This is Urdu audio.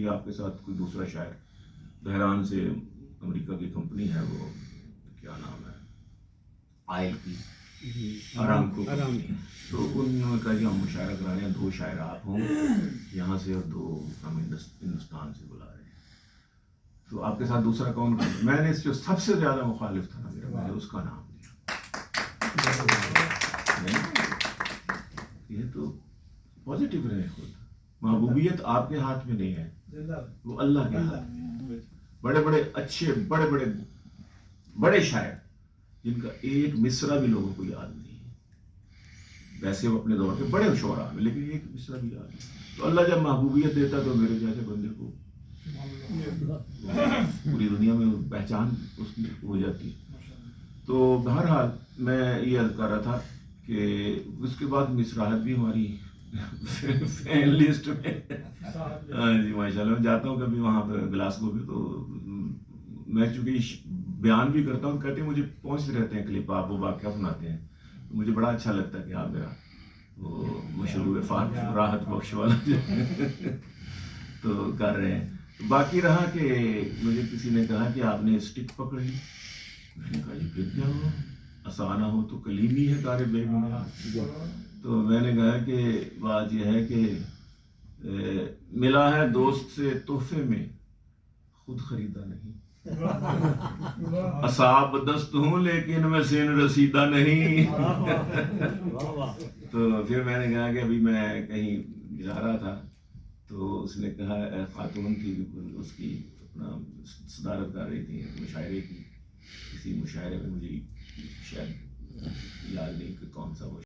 کہ آپ کے ساتھ کوئی دوسرا شاعر بحران سے امریکہ کی کمپنی ہے، وہ کیا نام ہے، آئل کی آرامکو کمپنی ہے، تو انہوں نے کہا کہ ہم مشاعرہ کرانے ہیں، 2 شاعر آپ ہوں یہاں سے اور 2 ہم ہندوستان سے بلا رہے ہیں، تو آپ کے ساتھ دوسرا کون کرے؟ میں نے جو سب سے زیادہ مخالف تھا نا میرا، میں نے اس کا نام لیا۔ یہ تو پازیٹیو رہے خود، محبوبیت آپ کے ہاتھ میں نہیں ہے، وہ اللہ کے ہاتھ میں۔ بڑے بڑے اچھے بڑے شاعر جن کا ایک مصرع بھی لوگوں کو یاد نہیں ہے، ویسے وہ اپنے دور کے بڑے شعراء ہیں لیکن ایک مصرع بھی یاد نہیں، تو اللہ جب محبوبیت دیتا تو میرے جیسے بندے کو پوری دنیا میں پہچان اس کی ہو جاتی۔ تو بہرحال میں یہ عرض کر رہا تھا کہ اس کے بعد مصراحت بھی ہماری فین لسٹ میں، ہاں جی ماشاء اللہ، میں جاتا ہوں کبھی وہاں پہ گلاسگو بھی، تو میں چونکہ بیان بھی کرتا ہوں، کہتے ہیں مجھے پہنچتے رہتے ہیں کلپ، آپ وہ واقعہ سناتے ہیں، مجھے بڑا اچھا لگتا ہے کہ آپ میرا وہ مشہور راحت بخش والا تو کر رہے ہیں۔ باقی رہا کہ مجھے کسی نے کہا کہ آپ نے اسٹک پکڑ لی، میں نے کہا یہ پھر کیا ہوا، آسانہ ہو تو کلیمی ہے کار بے گناہ، تو میں نے کہا کہ بات یہ ہے کہ ملا ہے دوست سے تحفے میں، خود خریدا نہیں، اصحاب دست ہوں لیکن میں سین رسیدہ نہیں۔ تو پھر میں نے کہا کہ ابھی میں کہیں جا رہا تھا، تو اس نے کہا خاتون تھی، اس کی اپنا صدارت کر رہی تھی مشاعرے کی، کسی مشاعرے میں، مجھے شاید یاد نہیں کہ کون سا وہ